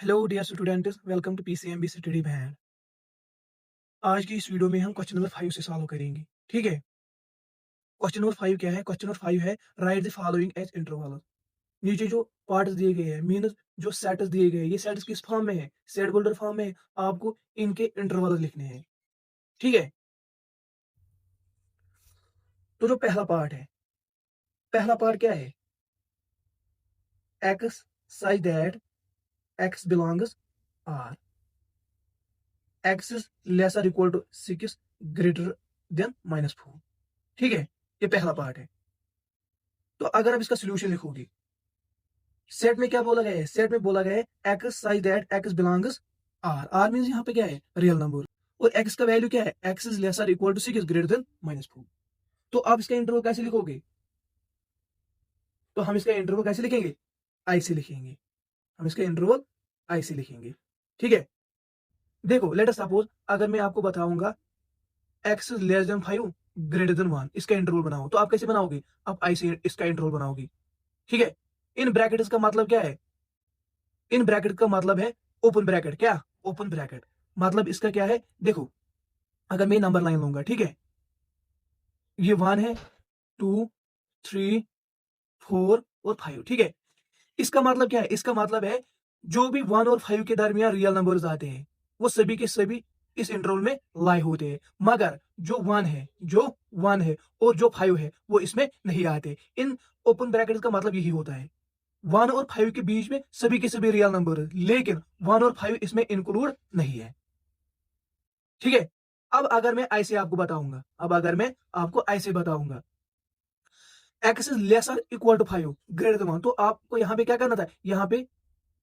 Hello dear students, welcome to PCMB study band. आज की इस वीडियो में हम क्वेश्चन नंबर 5 से सॉल्व करेंगे। ठीक है। क्वेश्चन नंबर 5 क्या है? क्वेश्चन नंबर 5 है write the following as interval. नीचे जो पार्ट्स दिए गए हैं मीन्स जो सेट्स दिए गए हैं, ये सेट्स किस फॉर्म में है? सेट बोल्डर फॉर्म में है। आपको इनके इंटरवल लिखने हैं। ठीक है। तो जो पहला पार्ट क्या है? X such that x belongs r, x is lesser equal to 6 greater than -4। ठीक है। ये पहला पार्ट है। तो अगर आप इसका सोल्यूशन लिखोगे, सेट में क्या बोला गया है? सेट में बोला गया है X such that X belongs R. R means यहाँ पे क्या है? Real number. और एक्स का वैल्यू क्या है? X is lesser equal to 6 greater than -4। तो आप इसका इंटरवल कैसे लिखोगे? तो हम इसका इंटरवल कैसे लिखेंगे? आई से लिखेंगे। हम इसका इंटरवल आई से लिखेंगे। ठीक है। देखो, लेट अस सपोज अगर मैं आपको बताऊंगा X is less than 5 greater than 1, इसका इंटरवल बनाओ, तो आप कैसे बनाओगे? आप आई से इसका इंटरवल बनाओगे। ठीक है। इन ब्रैकेट्स का मतलब क्या है? इन ब्रैकेट का मतलब है ओपन ब्रैकेट। क्या? Open bracket. मतलब इसका क्या है? देखो, अगर मैं नंबर लाइन लूंगा, ठीक है, ये 1 है, 2, 3, 4 और 5। ठीक है। इसका मतलब क्या है? इसका मतलब है जो भी 1 और 5 के दरमियान रियल नंबर्स आते हैं, वो सभी के सभी इस इंटरवल में लाई होते हैं। मगर जो 1 है और जो 5 है वो इसमें नहीं आते। इन ओपन ब्रैकेट्स का मतलब यही होता है। 1 और 5 के बीच में सभी के सभी रियल नंबर है, लेकिन 1 और 5 इसमें इंक्लूड नहीं है। ठीक है। अब अगर मैं आपको ऐसे बताऊंगा X is lesser equal to 5 greater than 1, तो आपको यहां पे क्या करना था? यहां पे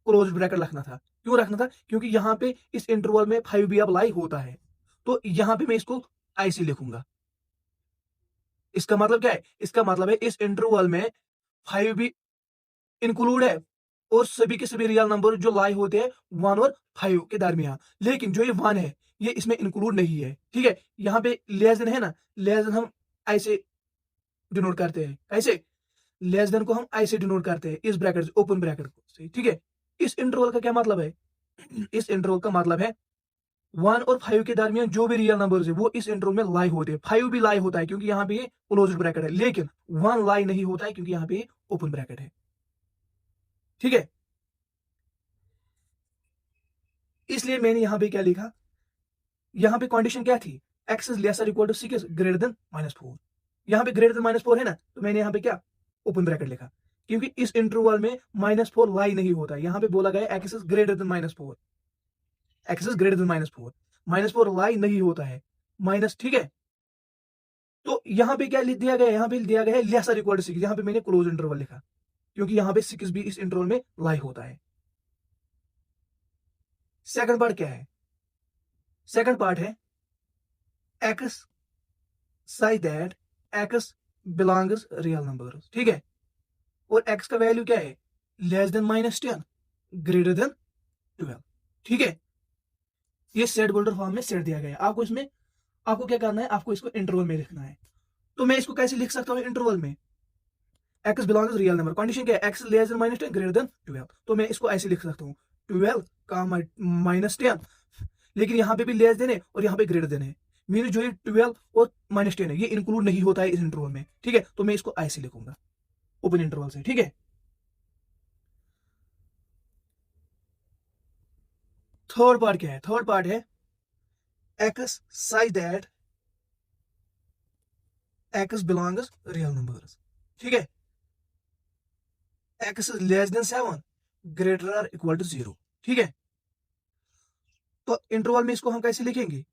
क्लोज ब्रैकेट रखना था। क्यों रखना था? क्योंकि यहां पे इस इंटरवल में 5 भी अब लाई होता है। तो यहां पे मैं इसको ऐसे लिखूंगा। इसका मतलब क्या है? इसका मतलब है इस इंटरवल में 5 भी इंक्लूड है और सभी के सभी रियल नंबर जो लाई होते हैं 1 और 5 के दरमियान। लेकिन जो ये 1 है, ये इसमें इंक्लूड नहीं है। ठीक है। यहाँ पे लेस देन है ना, लेस देन हम ऐसे डिनोट करते हैं। कैसे? लेस देन को हम ऐसे डिनोट करते हैं, इस ब्रैकेट से, ओपन ब्रैकेट से। ठीक है। इस इंटरवल का क्या मतलब है? इस इंटरवल का मतलब है 1 और 5 के दरमियान जो भी रियल नंबर्स है वो इस इंटरवल में लाई होते हैं। 5 भी लाई होता है क्योंकि यहाँ पे ये क्लोज ब्रैकेट है, लेकिन 1 लाई नहीं होता है क्योंकि यहाँ पे ओपन ब्रैकेट है। ठीक है। इसलिए मैंने यहाँ पे क्या लिखा? यहाँ पे कंडीशन क्या थी? X is lesser equal to 6 greater than -4। यहाँ पे ग्रेटर देन -4 है ना, तो मैंने यहाँ पे क्या ओपन ब्रैकेट लिखा, क्योंकि इस इंटरवल में -4 लाई नहीं होता है। यहाँ पे बोला गया x is greater than -4, x is greater than -4, -4 लाई नहीं होता है। माइनस। ठीक है। तो यहाँ पे क्या लिख दिया गया? यहाँ पे दिया गया है लेसर इक्वल टू 6। यहाँ पे मैंने क्लोज इंटरवल लिखा क्योंकि यहाँ पे 6 भी इस इंटरवल में लाई होता है। सेकंड पार्ट क्या है? सेकंड पार्ट है X such that X belongs real number. ठीक है। और एक्स का वैल्यू क्या है? Less than -10 greater than 12। ठीक है। ये सेट बोल्डर फॉर्म में सेट दिया गया है। आपको क्या करना है? आपको इसको इंटरवल में लिखना है। तो मैं इसको कैसे लिख सकता हूँ इंटरवल में? X belongs real number, condition क्या है? X less then -10 greater than 12। तो मैं इसको ऐसे लिख सकता हूँ 12 का -10, लेकिन यहाँ पे भी लेस देन है और यहाँ पे ग्रेटर देन है। मीन जो ये 12 और -10 है ये इंक्लूड नहीं होता है इस इंटरवल में। ठीक है। तो मैं इसको ऐसे लिखूंगा ओपन इंटरवल से। ठीक है। थर्ड पार्ट क्या है? थर्ड पार्ट है X such that X belongs real numbers. ठीक है। X less than 7 greater or equal to 0। ठीक है। तो इंटरवल में इसको हम कैसे लिखेंगे?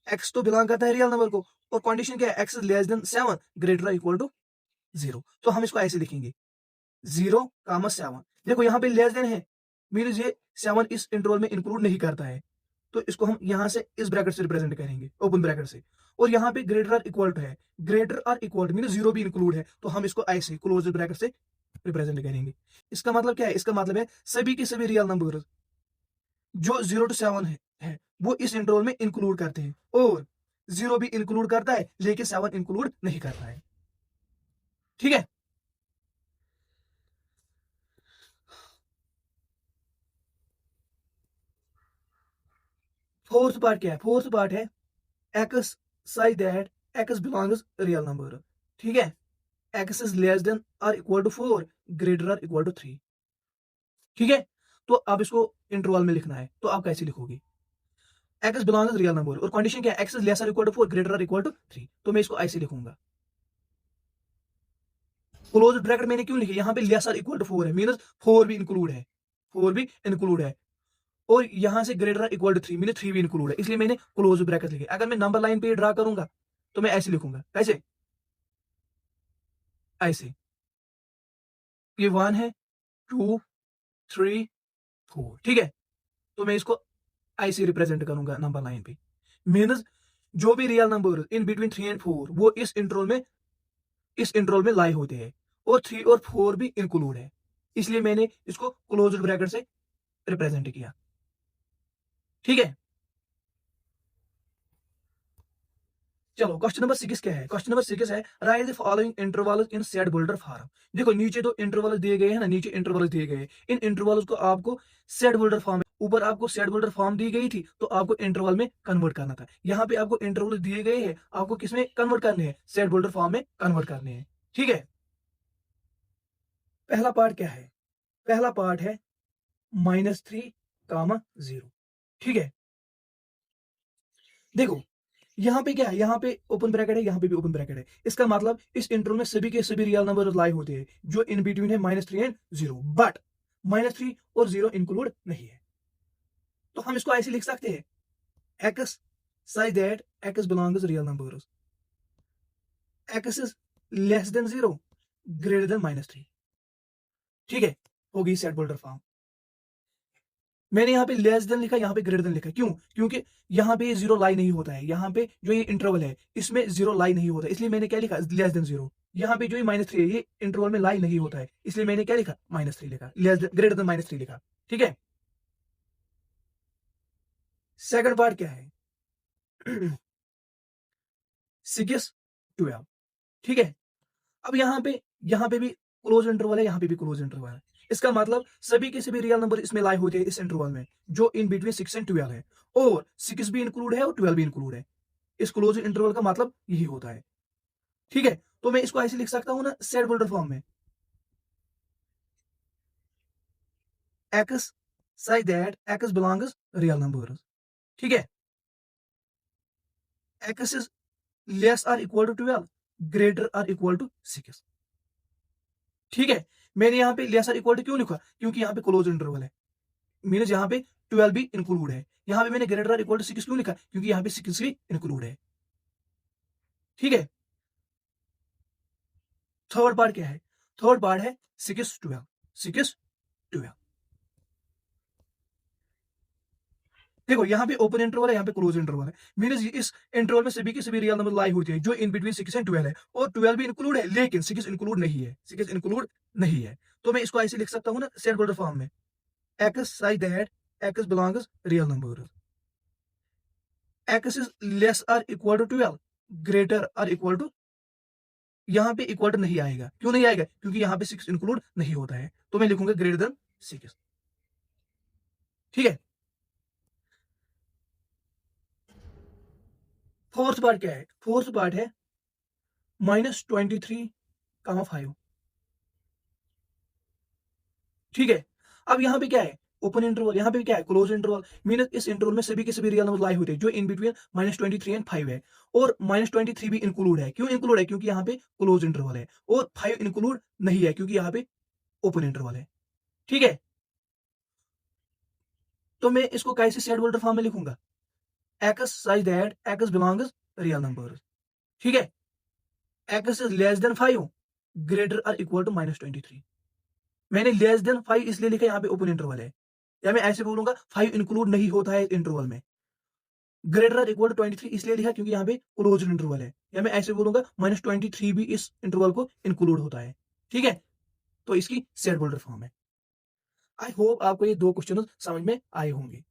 एक्स तो बिलोंग करता है रियल नंबर को, और कंडीशन क्या है? X less than 7 greater or equal to 0। तो हम इसको ऐसे लिखेंगे 0, 7। देखो यहाँ पे लेस देन है, मीन ये 7 इस इंटरवल में इंक्लूड नहीं करता है। तो इसको हम यहां से इस ब्रैकेट से रिप्रेजेंट करेंगे, ओपन ब्रैकेट से। और यहाँ पे ग्रेटर आर इक्वल टू है, ग्रेटर आर इक्वल मीन 0 भी इंक्लूड है, तो हम इसको ऐसे क्लोज ब्रैकेट से रिप्रेजेंट करेंगे। इसका मतलब क्या है? इसका मतलब है सभी के सभी रियल नंबर जो 0 to 7 है वो इस इंटरवल में इंक्लूड करते हैं, और 0 भी इंक्लूड करता है लेकिन 7 इंक्लूड नहीं करता है। ठीक है। फोर्थ पार्ट क्या है? फोर्थ पार्ट है X such that X belongs real number. ठीक है, X is less than or equal to 4 greater or equal to 3। ठीक है, तो अब इसको इंटरवल में लिखना है, तो आप कैसे लिखोगे? एक्स बिलोंग्स रियल नंबर और कंडीशन क्या है? X is less or equal to 4 greater or equal to 3। तो मैं इसको ऐसे लिखूंगा। क्लोज ब्रैकेट मैंने क्यों लिखी? यहाँ पे लेस आर इक्वल टू 4 है, मीन 4 भी इंक्लूड है, 4 भी इंक्लूड है, और यहां से greater or equal to 3 mean 3 भी इंक्लूड है, इसलिए मैंने क्लोज ब्रैकेट लिखे। अगर मैं नंबर लाइन पे ड्रा करूंगा तो मैं ऐसे लिखूंगा। कैसे? ऐसे, ये 1 है, 2, 3, 4। ठीक है, तो मैं इसको ऐसे रिप्रेजेंट करूंगा नंबर लाइन पे। मीनस जो भी real number in between 3 and 4 वो इस इंटरवल में लाई होते हैं, और 3 और 4 भी इंक्लूड है, इसलिए मैंने इसको क्लोज ब्रैकेट से रिप्रेजेंट किया। ठीक है, चलो क्वेश्चन नंबर 6 क्या है? क्वेश्चन नंबर 6 है write the following intervals in set builder form. देखो नीचे तो इंटरवल दिए गए हैं ना, नीचे इंटरवल दिए गए हैं, इन इंटरवल्स को आपको सेट बोल्डर फॉर्म, ऊपर आपको सेट बोल्डर फॉर्म दी गई थी, तो आपको इंटरवल में कन्वर्ट करना था। यहाँ पे आपको इंटरवल दिए गए हैं, आपको किसमें कन्वर्ट करने हैं? सेट बोल्डर फॉर्म में कन्वर्ट करने हैं। ठीक है, पहला पार्ट क्या है? पहला पार्ट है -3, 0। ठीक है, देखो यहाँ पे क्या है? यहाँ पे ओपन ब्रैकेट है, यहाँ पे भी ओपन ब्रैकेट है, इसका मतलब इस इंटरवल में सभी के सभी रियल नंबर लाई होते हैं जो इन बिटवीन है -3 एंड 0, बट -3 और 0 इंक्लूड नहीं है। तो हम इसको ऐसे लिख सकते हैं, x such that X belongs real numbers, x is less then 0 greater than -3। ठीक है, होगी सेट बोल्डर फॉर्म। मैंने यहाँ पे लेस देन लिखा, यहाँ पे ग्रेटर देन लिखा, क्यों? क्योंकि यहाँ पे जीरो लाई नहीं होता है, यहाँ पे जो ये इंटरवल है इसमें जीरो लाई नहीं होता है, इसलिए मैंने क्या लिखा? Less than 0। यहाँ पे जो ये -3 है ये इंटरवल में लाई नहीं होता है, इसलिए मैंने क्या लिखा? -3 लिखा, लेस देन ग्रेटर देन -3 लिखा। ठीक है, सेकंड पार्ट क्या है? 6, 12। ठीक है, अब यहाँ पे भी क्लोज इंटरवल है, यहाँ पे भी क्लोज इंटरवल है, इसका मतलब सभी के सभी रियल नंबर इसमें लाई होते हैं इस इंटरवल में जो इन बिटवीन 6 एंड 12 है, और 6 भी इंक्लूड है और 12 भी इंक्लूड है। इस क्लोज इंटरवल का मतलब यही होता है। ठीक है, तो मैं इसको ऐसे लिख सकता हूं ना सेट बोल्डर फॉर्म में, X such that X belongs real number. ठीक है, X is less or equal to 12 greater or equal to 6। ठीक है, मैंने यहाँ पे लेस आर इक्वल टू क्यों लिखा? क्योंकि यहाँ पे क्लोज इंटरवल है, मीनस यहाँ पे 12 भी इंक्लूड है। यहाँ पे मैंने ग्रेटर आर इक्वल टू 6 क्यों लिखा? क्योंकि यहाँ पे 6 भी इंक्लूड है। ठीक है, थर्ड पार्ट क्या है? थर्ड पार्ट है 6, 12, 6, 12। देखो यहाँ पे ओपन इंटरवल है, यहाँ पे क्लोज इंटरवल है, मीनस इस इंटरवल में सभी की सभी रियल नंबर लाई होती है जो इन बिटवीन 6 एंड 12 है, और 12 भी इंक्लूड है, लेकिन 6 इंक्लूड नहीं है, 6 इंक्लूड नहीं है। तो मैं इसको ऐसे लिख सकता हूँ ना सेट बोल्डर फॉर्म में, X such that X belongs real number, X is less or equal to 12 greater or equal to, यहाँ पे इक्वल टू नहीं आएगा, क्यों नहीं आएगा? क्योंकि यहाँ पे 6 इंक्लूड नहीं होता है, तो मैं लिखूंगा ग्रेटर देन 6। ठीक है, फोर्थ पार्ट क्या है? फोर्थ पार्ट है -23, 5। ठीक है, अब यहाँ पे क्या है? ओपन इंटरवल, यहाँ पे क्या है? क्लोज इंटरवल, मीन इस इंटरवल में सभी के सभी रियल नंबर लाई होते हैं जो इन बिटवीन -23 एंड 5 है, और -23 भी इंक्लूड है। क्यों इंक्लूड है? क्योंकि यहाँ पे क्लोज इंटरवल है, और 5 इंक्लूड नहीं है क्योंकि यहाँ पे ओपन इंटरवल है। ठीक है, तो मैं इसको कैसे सेट बोल्डर फॉर्म में लिखूंगा? X such that X belongs real number. ठीक है, X is less than 5 greater or equal to -23। मैंने लेस देन 5 इसलिए लिखा, यहाँ पे ओपन इंटरवल है, या मैं ऐसे बोलूंगा 5 इंक्लूड नहीं होता है इंटरवल में। ग्रेटर आर इक्वल टू 23 इसलिए लिखा क्योंकि यहाँ पे क्लोज इंटरवल है, या मैं ऐसे बोलूंगा -23 भी इस इंटरवल को इंक्लूड होता है। ठीक है, तो इसकी सेट बोल्डर फॉर्म है। आई होप आपको ये दो क्वेश्चन समझ में आए होंगे।